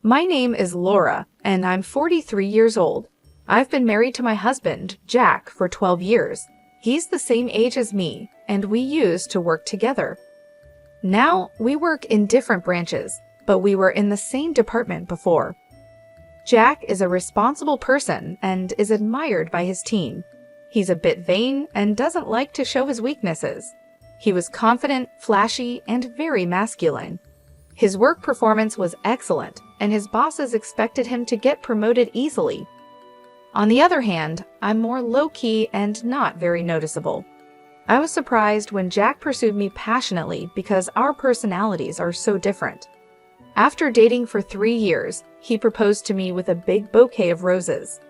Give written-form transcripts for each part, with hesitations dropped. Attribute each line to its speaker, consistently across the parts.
Speaker 1: My name is Laura, and I'm 43 years old. I've been married to my husband, Jack, for 12 years. He's the same age as me, and we used to work together. Now, we work in different branches, but we were in the same department before. Jack is a responsible person and is admired by his team. He's a bit vain and doesn't like to show his weaknesses. He was confident, flashy, and very masculine. His work performance was excellent, and his bosses expected him to get promoted easily. On the other hand, I'm more low-key and not very noticeable. I was surprised when Jack pursued me passionately because our personalities are so different. After dating for 3 years, he proposed to me with a big bouquet of roses.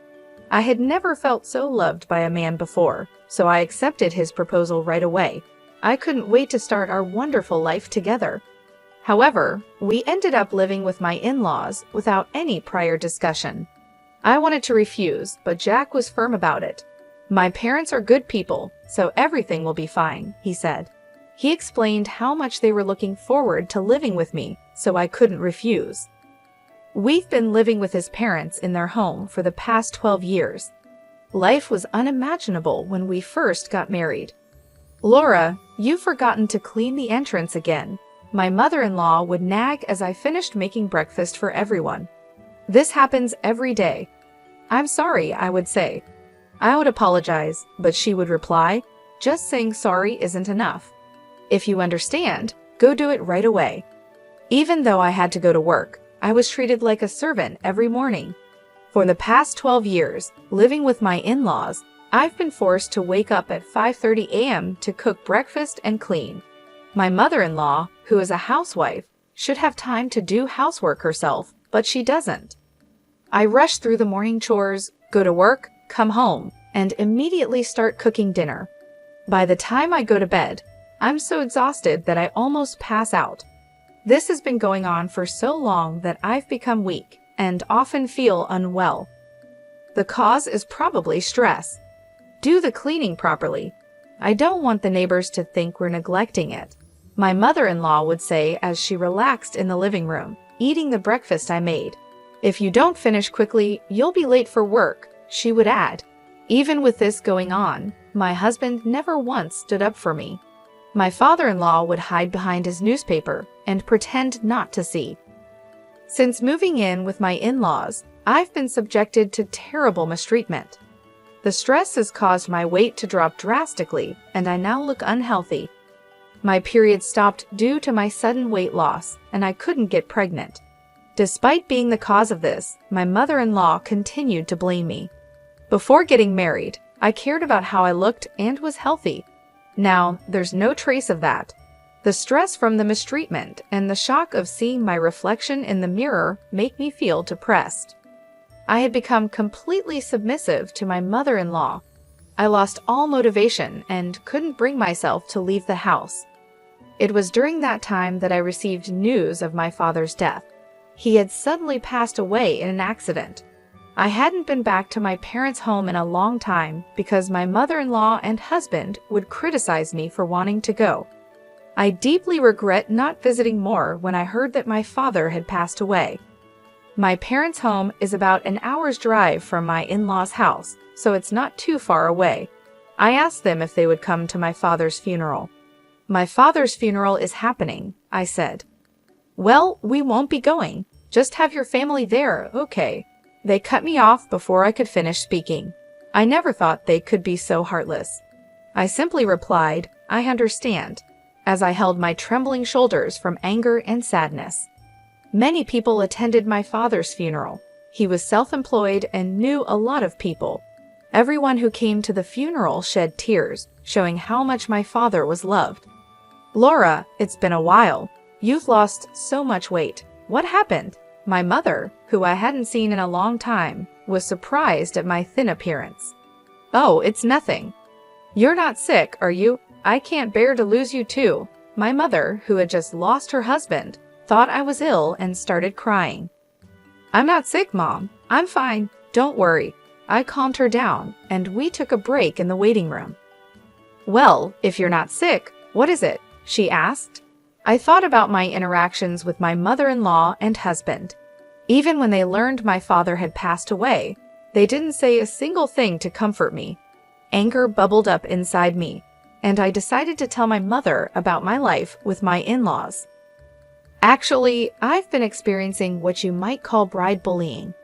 Speaker 1: I had never felt so loved by a man before, so I accepted his proposal right away. I couldn't wait to start our wonderful life together. However, we ended up living with my in-laws without any prior discussion. I wanted to refuse, but Jack was firm about it. "My parents are good people, so everything will be fine," he said. He explained how much they were looking forward to living with me, so I couldn't refuse. We've been living with his parents in their home for the past 12 years. Life was unimaginable when we first got married. "Laura, you've forgotten to clean the entrance again." My mother-in-law would nag as I finished making breakfast for everyone. "This happens every day." "I'm sorry," I would say. I would apologize, but she would reply, "Just saying sorry isn't enough. If you understand, go do it right away." Even though I had to go to work, I was treated like a servant every morning. For the past 12 years, living with my in-laws, I've been forced to wake up at 5:30 a.m. to cook breakfast and clean. My mother-in-law, who is a housewife, should have time to do housework herself, but she doesn't. I rush through the morning chores, go to work, come home, and immediately start cooking dinner. By the time I go to bed, I'm so exhausted that I almost pass out. This has been going on for so long that I've become weak and often feel unwell. The cause is probably stress. Do the cleaning properly. I don't want the neighbors to think we're neglecting it. My mother-in-law would say as she relaxed in the living room, eating the breakfast I made. "If you don't finish quickly, you'll be late for work," she would add. Even with this going on, my husband never once stood up for me. My father-in-law would hide behind his newspaper and pretend not to see. Since moving in with my in-laws, I've been subjected to terrible mistreatment. The stress has caused my weight to drop drastically, and I now look unhealthy. My period stopped due to my sudden weight loss, and I couldn't get pregnant. Despite being the cause of this, my mother-in-law continued to blame me. Before getting married, I cared about how I looked and was healthy. Now, there's no trace of that. The stress from the mistreatment and the shock of seeing my reflection in the mirror make me feel depressed. I had become completely submissive to my mother-in-law. I lost all motivation and couldn't bring myself to leave the house. It was during that time that I received news of my father's death. He had suddenly passed away in an accident. I hadn't been back to my parents' home in a long time because my mother-in-law and husband would criticize me for wanting to go. I deeply regret not visiting more when I heard that my father had passed away. My parents' home is about an hour's drive from my in-laws' house, so it's not too far away. I asked them if they would come to my father's funeral. "My father's funeral is happening," I said. "Well, we won't be going. Just have your family there, okay?" They cut me off before I could finish speaking. I never thought they could be so heartless. I simply replied, "I understand," as I held my trembling shoulders from anger and sadness. Many people attended my father's funeral. He was self-employed and knew a lot of people. Everyone who came to the funeral shed tears, showing how much my father was loved. "Laura, it's been a while. You've lost so much weight. What happened?" My mother, who I hadn't seen in a long time, was surprised at my thin appearance. "Oh, it's nothing." "You're not sick, are you? I can't bear to lose you too." My mother, who had just lost her husband, thought I was ill and started crying. "I'm not sick, Mom. I'm fine. Don't worry." I calmed her down, and we took a break in the waiting room. "Well, if you're not sick, what is it?" she asked. I thought about my interactions with my mother-in-law and husband. Even when they learned my father had passed away, they didn't say a single thing to comfort me. Anger bubbled up inside me, and I decided to tell my mother about my life with my in-laws. Actually, I've been experiencing what you might call bride bullying.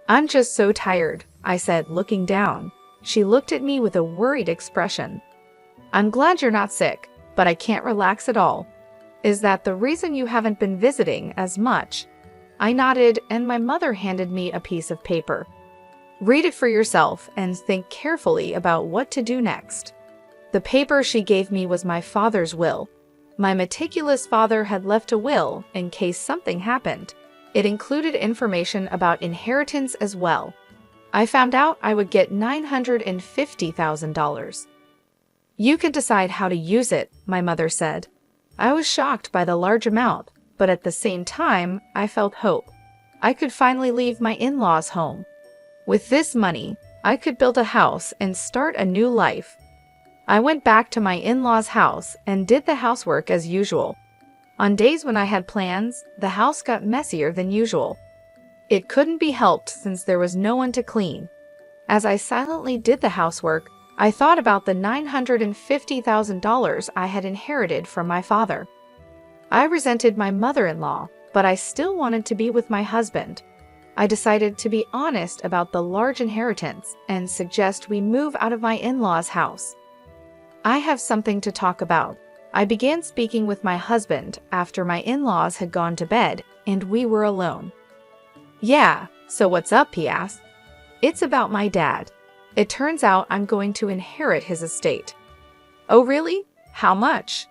Speaker 1: I'm just so tired, I said, looking down. She looked at me with a worried expression. I'm glad you're not sick, but I can't relax at all. Is that the reason you haven't been visiting as much? I nodded, and my mother handed me a piece of paper. Read it for yourself and think carefully about what to do next. The paper she gave me was my father's will. My meticulous father had left a will in case something happened. It included information about inheritance as well. I found out I would get $950,000. You can decide how to use it, my mother said. I was shocked by the large amount, but at the same time, I felt hope. I could finally leave my in-laws' home. With this money, I could build a house and start a new life. I went back to my in-laws' house and did the housework as usual. On days when I had plans, the house got messier than usual. It couldn't be helped since there was no one to clean. As I silently did the housework, I thought about the $950,000 I had inherited from my father. I resented my mother-in-law, but I still wanted to be with my husband. I decided to be honest about the large inheritance and suggest we move out of my in-laws' house. I have something to talk about. I began speaking with my husband after my in-laws had gone to bed and we were alone. Yeah, so what's up, he asked. It's about my dad. It turns out I'm going to inherit his estate. Oh, really? How much?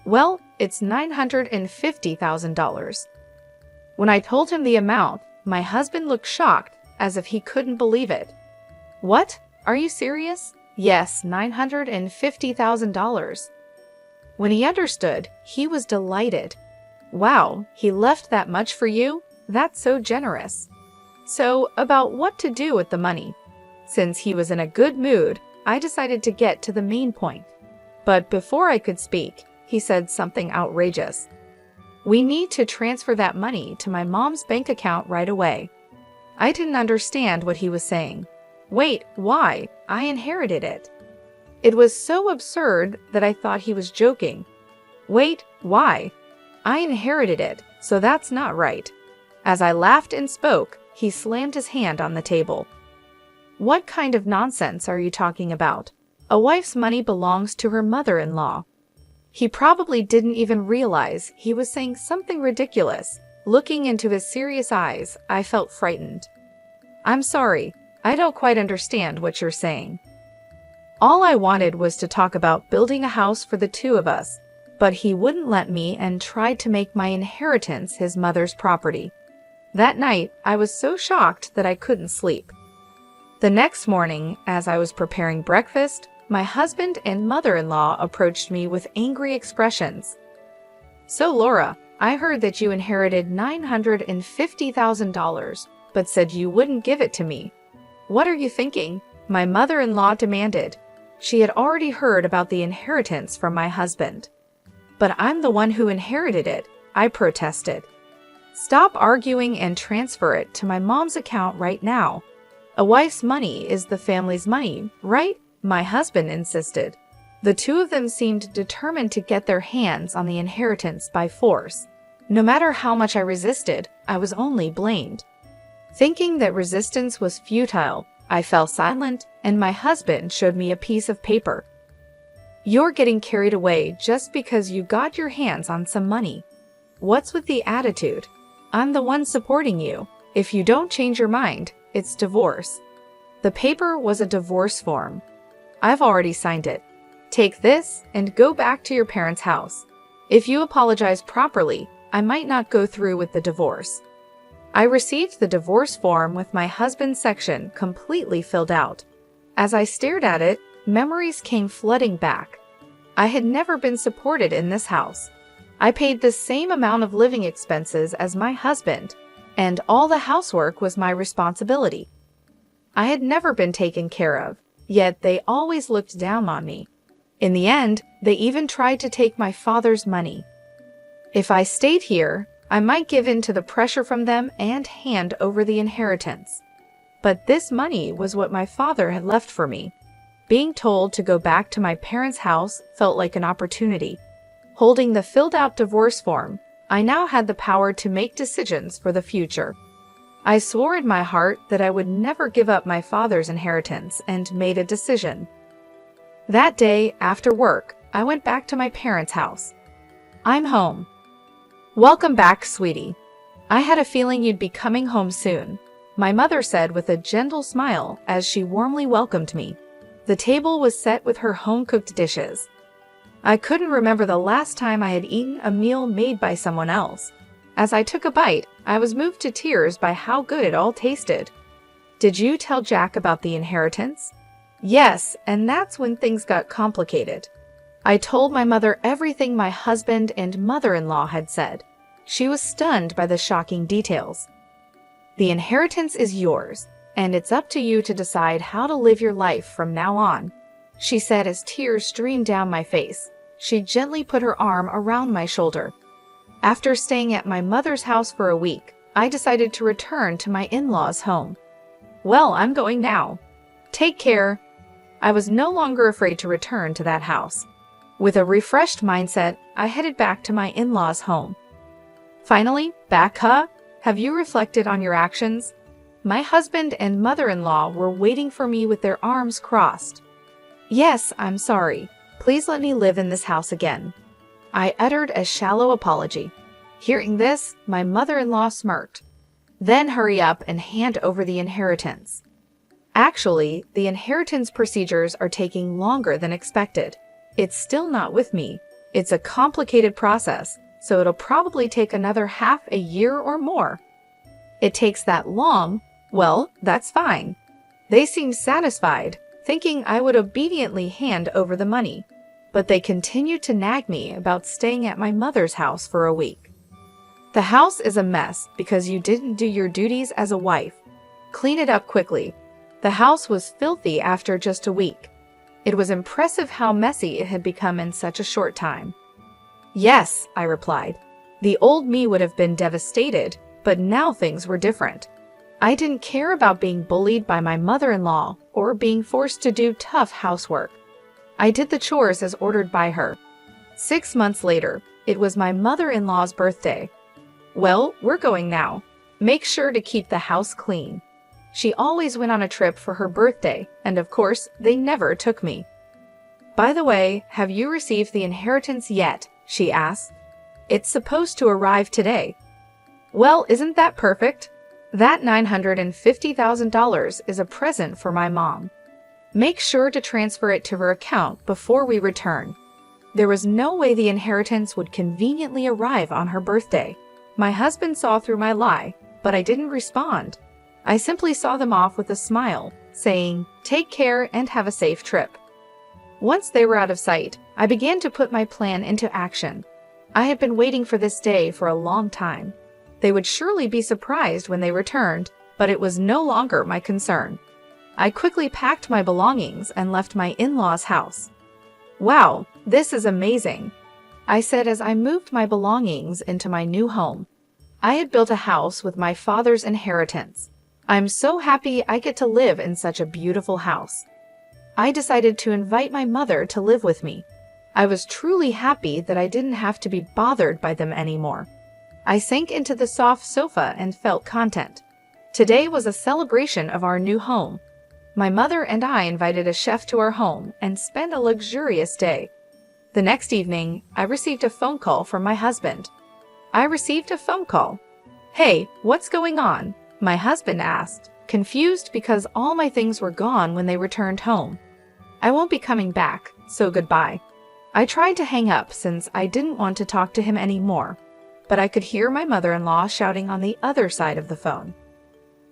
Speaker 1: Well, it's $950,000. When I told him the amount, my husband looked shocked, as if he couldn't believe it. What? Are you serious? Yes, $950,000. When he understood, he was delighted. Wow, he left that much for you? That's so generous. So, about what to do with the money. Since he was in a good mood, I decided to get to the main point. But before I could speak, he said something outrageous. We need to transfer that money to my mom's bank account right away. I didn't understand what he was saying. Wait, why? I inherited it. It was so absurd that I thought he was joking. Wait, why? I inherited it, so that's not right. As I laughed and spoke, he slammed his hand on the table. What kind of nonsense are you talking about? A wife's money belongs to her mother-in-law. He probably didn't even realize he was saying something ridiculous. Looking into his serious eyes, I felt frightened. I'm sorry, I don't quite understand what you're saying. All I wanted was to talk about building a house for the two of us, but he wouldn't let me and tried to make my inheritance his mother's property. That night, I was so shocked that I couldn't sleep. The next morning, as I was preparing breakfast, my husband and mother-in-law approached me with angry expressions. So Laura, I heard that you inherited $950,000, but said you wouldn't give it to me. What are you thinking? My mother-in-law demanded. She had already heard about the inheritance from my husband. But I'm the one who inherited it, I protested. Stop arguing and transfer it to my mom's account right now. A wife's money is the family's money, right? My husband insisted. The two of them seemed determined to get their hands on the inheritance by force. No matter how much I resisted, I was only blamed. Thinking that resistance was futile, I fell silent, and my husband showed me a piece of paper. You're getting carried away just because you got your hands on some money. What's with the attitude? I'm the one supporting you. If you don't change your mind, it's divorce. The paper was a divorce form. I've already signed it. Take this and go back to your parents' house. If you apologize properly, I might not go through with the divorce. I received the divorce form with my husband's section completely filled out. As I stared at it, memories came flooding back. I had never been supported in this house. I paid the same amount of living expenses as my husband, and all the housework was my responsibility. I had never been taken care of, yet they always looked down on me. In the end, they even tried to take my father's money. If I stayed here, I might give in to the pressure from them and hand over the inheritance. But this money was what my father had left for me. Being told to go back to my parents' house felt like an opportunity. Holding the filled-out divorce form, I now had the power to make decisions for the future. I swore in my heart that I would never give up my father's inheritance and made a decision. That day, after work, I went back to my parents' house. I'm home. Welcome back, sweetie. I had a feeling you'd be coming home soon, my mother said with a gentle smile as she warmly welcomed me. The table was set with her home-cooked dishes. I couldn't remember the last time I had eaten a meal made by someone else. As I took a bite, I was moved to tears by how good it all tasted. Did you tell Jack about the inheritance? Yes, and that's when things got complicated. I told my mother everything my husband and mother-in-law had said. She was stunned by the shocking details. The inheritance is yours, and it's up to you to decide how to live your life from now on, she said as tears streamed down my face. She gently put her arm around my shoulder. After staying at my mother's house for a week, I decided to return to my in-laws' home. Well, I'm going now. Take care. I was no longer afraid to return to that house. With a refreshed mindset, I headed back to my in-laws' home. Finally, back, huh? Have you reflected on your actions? My husband and mother-in-law were waiting for me with their arms crossed. Yes, I'm sorry. Please let me live in this house again. I uttered a shallow apology. Hearing this, my mother-in-law smirked. Then hurry up and hand over the inheritance. Actually, the inheritance procedures are taking longer than expected. It's still not with me. It's a complicated process, so it'll probably take another half a year or more. It takes that long? Well, that's fine. They seemed satisfied, thinking I would obediently hand over the money. But they continued to nag me about staying at my mother's house for a week. The house is a mess because you didn't do your duties as a wife. Clean it up quickly. The house was filthy after just a week. It was impressive how messy it had become in such a short time. Yes, I replied. The old me would have been devastated, but now things were different. I didn't care about being bullied by my mother-in-law or being forced to do tough housework. I did the chores as ordered by her. 6 months later, it was my mother-in-law's birthday. Well, we're going now. Make sure to keep the house clean. She always went on a trip for her birthday, and of course, they never took me. By the way, have you received the inheritance yet? She asked. It's supposed to arrive today. Well, isn't that perfect? That $950,000 is a present for my mom. Make sure to transfer it to her account before we return. There was no way the inheritance would conveniently arrive on her birthday. My husband saw through my lie, but I didn't respond. I simply saw them off with a smile, saying, "Take care and have a safe trip." Once they were out of sight, I began to put my plan into action. I had been waiting for this day for a long time. They would surely be surprised when they returned, but it was no longer my concern. I quickly packed my belongings and left my in-laws' house. Wow, this is amazing, I said as I moved my belongings into my new home. I had built a house with my father's inheritance. I'm so happy I get to live in such a beautiful house. I decided to invite my mother to live with me. I was truly happy that I didn't have to be bothered by them anymore. I sank into the soft sofa and felt content. Today was a celebration of our new home. My mother and I invited a chef to our home and spent a luxurious day. The next evening, I received a phone call from my husband. Hey, what's going on? My husband asked, confused because all my things were gone when they returned home. I won't be coming back, so goodbye. I tried to hang up since I didn't want to talk to him anymore, but I could hear my mother-in-law shouting on the other side of the phone.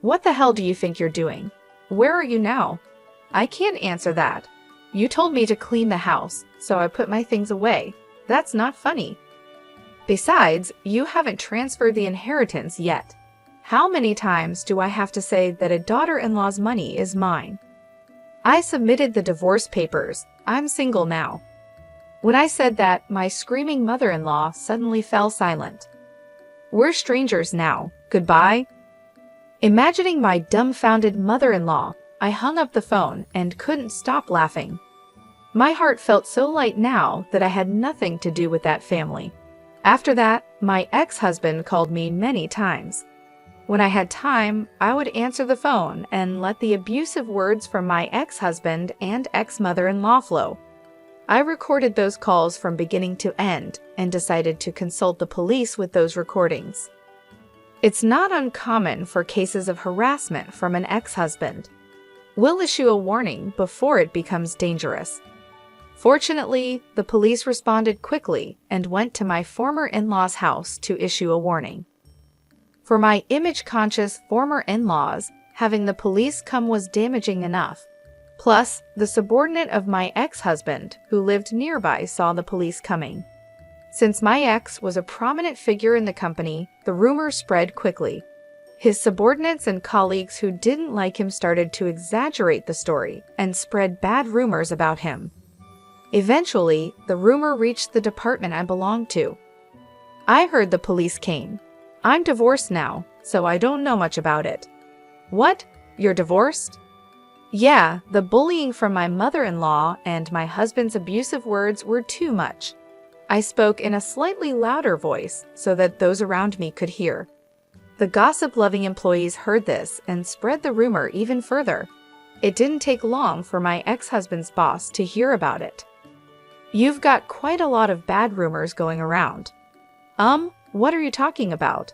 Speaker 1: What the hell do you think you're doing? Where are you now? I can't answer that. You told me to clean the house, so I put my things away. That's not funny. Besides, you haven't transferred the inheritance yet. How many times do I have to say that a daughter-in-law's money is mine? I submitted the divorce papers. I'm single now. When I said that, my screaming mother-in-law suddenly fell silent. We're strangers now. Goodbye." Imagining my dumbfounded mother-in-law, I hung up the phone and couldn't stop laughing. My heart felt so light now that I had nothing to do with that family. After that, my ex-husband called me many times. When I had time, I would answer the phone and let the abusive words from my ex-husband and ex-mother-in-law flow. I recorded those calls from beginning to end and decided to consult the police with those recordings. It's not uncommon for cases of harassment from an ex-husband. We'll issue a warning before it becomes dangerous. Fortunately, the police responded quickly and went to my former in-laws' house to issue a warning. For my image-conscious former in-laws, having the police come was damaging enough. Plus, the subordinate of my ex-husband, who lived nearby, saw the police coming. Since my ex was a prominent figure in the company, the rumor spread quickly. His subordinates and colleagues who didn't like him started to exaggerate the story and spread bad rumors about him. Eventually, the rumor reached the department I belonged to. I heard the police came. I'm divorced now, so I don't know much about it. What? You're divorced? Yeah, the bullying from my mother-in-law and my husband's abusive words were too much. I spoke in a slightly louder voice so that those around me could hear. The gossip-loving employees heard this and spread the rumor even further. It didn't take long for my ex-husband's boss to hear about it. You've got quite a lot of bad rumors going around. What are you talking about?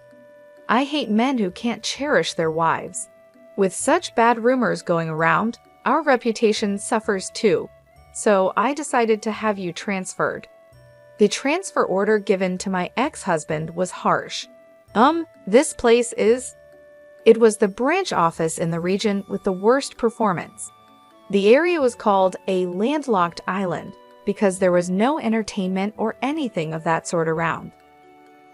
Speaker 1: I hate men who can't cherish their wives. With such bad rumors going around, our reputation suffers too, so I decided to have you transferred. The transfer order given to my ex-husband was harsh. This place is... It was the branch office in the region with the worst performance. The area was called a landlocked island because there was no entertainment or anything of that sort around.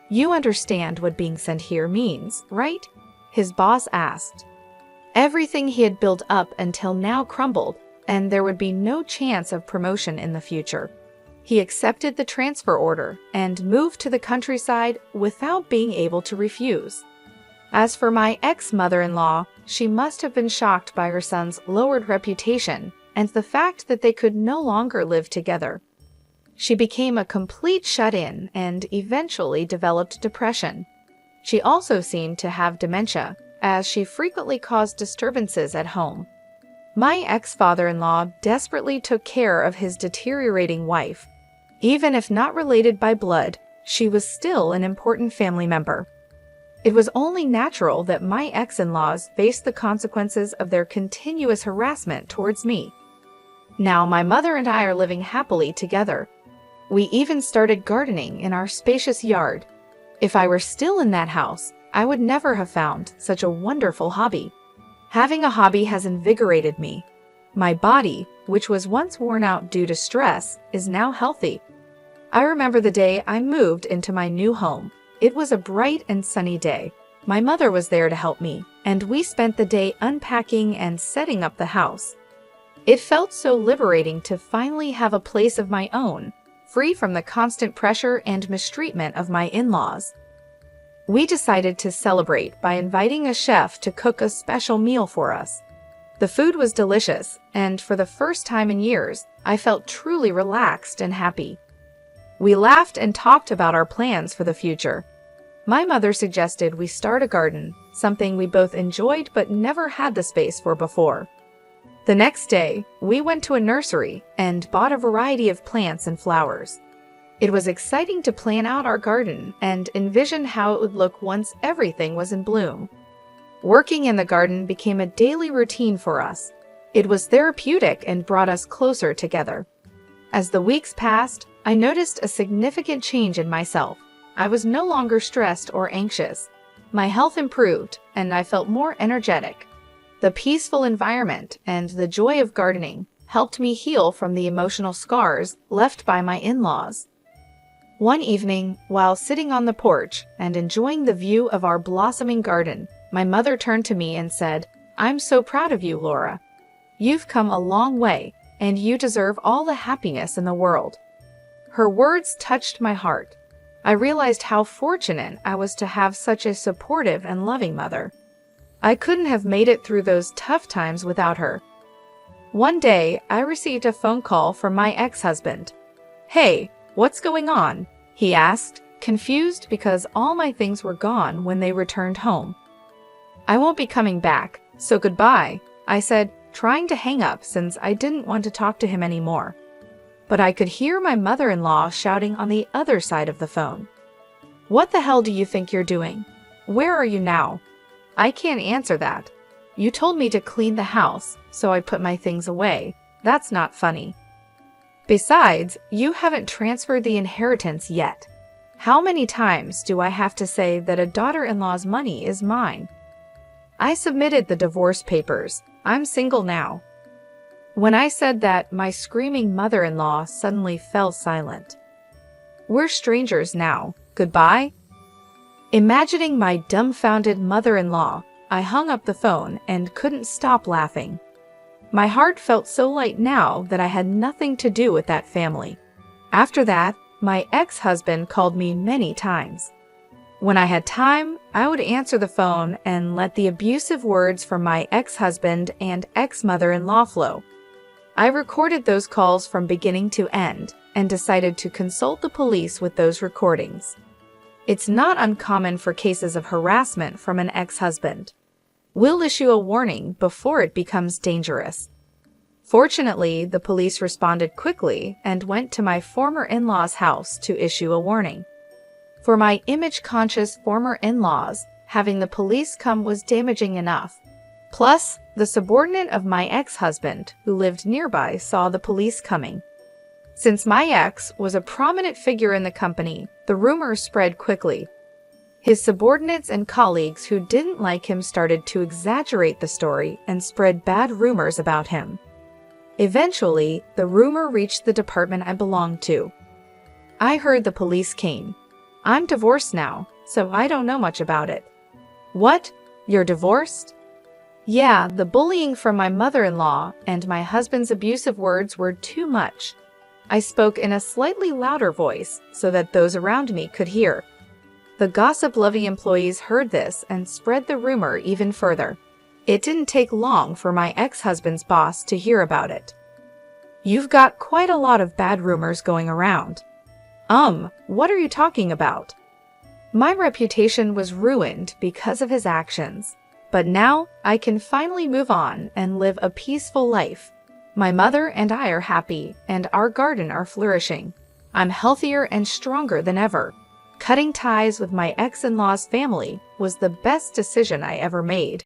Speaker 1: You understand what being sent here means, right? His boss asked. Everything he had built up until now crumbled, and there would be no chance of promotion in the future. He accepted the transfer order and moved to the countryside without being able to refuse. As for my ex-mother-in-law, she must have been shocked by her son's lowered reputation and the fact that they could no longer live together. She became a complete shut-in and eventually developed depression. She also seemed to have dementia, as she frequently caused disturbances at home. My ex-father-in-law desperately took care of his deteriorating wife. Even if not related by blood, she was still an important family member. It was only natural that my ex-in-laws faced the consequences of their continuous harassment towards me. Now my mother and I are living happily together. We even started gardening in our spacious yard. If I were still in that house, I would never have found such a wonderful hobby. Having a hobby has invigorated me. My body, which was once worn out due to stress, is now healthy. I remember the day I moved into my new home. It was a bright and sunny day. My mother was there to help me, and we spent the day unpacking and setting up the house. It felt so liberating to finally have a place of my own, free from the constant pressure and mistreatment of my in-laws. We decided to celebrate by inviting a chef to cook a special meal for us. The food was delicious, and for the first time in years, I felt truly relaxed and happy. We laughed and talked about our plans for the future. My mother suggested we start a garden, something we both enjoyed but never had the space for before. The next day, we went to a nursery and bought a variety of plants and flowers. It was exciting to plan out our garden and envision how it would look once everything was in bloom. Working in the garden became a daily routine for us. It was therapeutic and brought us closer together. As the weeks passed, I noticed a significant change in myself. I was no longer stressed or anxious. My health improved, and I felt more energetic. The peaceful environment and the joy of gardening helped me heal from the emotional scars left by my in-laws. One evening, while sitting on the porch and enjoying the view of our blossoming garden, my mother turned to me and said, "I'm so proud of you, Laura. You've come a long way, and you deserve all the happiness in the world." Her words touched my heart. I realized how fortunate I was to have such a supportive and loving mother. I couldn't have made it through those tough times without her. One day, I received a phone call from my ex-husband. "Hey, what's going on?" he asked, confused because all my things were gone when they returned home. "I won't be coming back, so goodbye," I said, trying to hang up since I didn't want to talk to him anymore. But I could hear my mother-in-law shouting on the other side of the phone. "What the hell do you think you're doing? Where are you now?" "I can't answer that. You told me to clean the house, so I put my things away. That's not funny. Besides, you haven't transferred the inheritance yet. How many times do I have to say that a daughter-in-law's money is mine?" I submitted the divorce papers. I'm single now. When I said that, my screaming mother-in-law suddenly fell silent. "We're strangers now. Goodbye?" Imagining my dumbfounded mother-in-law, I hung up the phone and couldn't stop laughing. My heart felt so light now that I had nothing to do with that family. After that, my ex-husband called me many times. When I had time, I would answer the phone and let the abusive words from my ex-husband and ex-mother-in-law flow. I recorded those calls from beginning to end and decided to consult the police with those recordings. It's not uncommon for cases of harassment from an ex-husband. We'll issue a warning before it becomes dangerous. Fortunately, the police responded quickly and went to my former in-laws' house to issue a warning. For my image-conscious former in-laws, having the police come was damaging enough. Plus, the subordinate of my ex-husband, who lived nearby, saw the police coming. Since my ex was a prominent figure in the company, the rumors spread quickly. His subordinates and colleagues who didn't like him started to exaggerate the story and spread bad rumors about him. Eventually, the rumor reached the department I belonged to. I heard the police came. I'm divorced now, so I don't know much about it. "What? You're divorced?" Yeah, the bullying from my mother-in-law and my husband's abusive words were too much. I spoke in a slightly louder voice so that those around me could hear. The gossip-loving employees heard this and spread the rumor even further. It didn't take long for my ex-husband's boss to hear about it. "You've got quite a lot of bad rumors going around." What are you talking about?" My reputation was ruined because of his actions, but now I can finally move on and live a peaceful life. My mother and I are happy, and our garden are flourishing. I'm healthier and stronger than ever. Cutting ties with my ex-in-law's family was the best decision I ever made.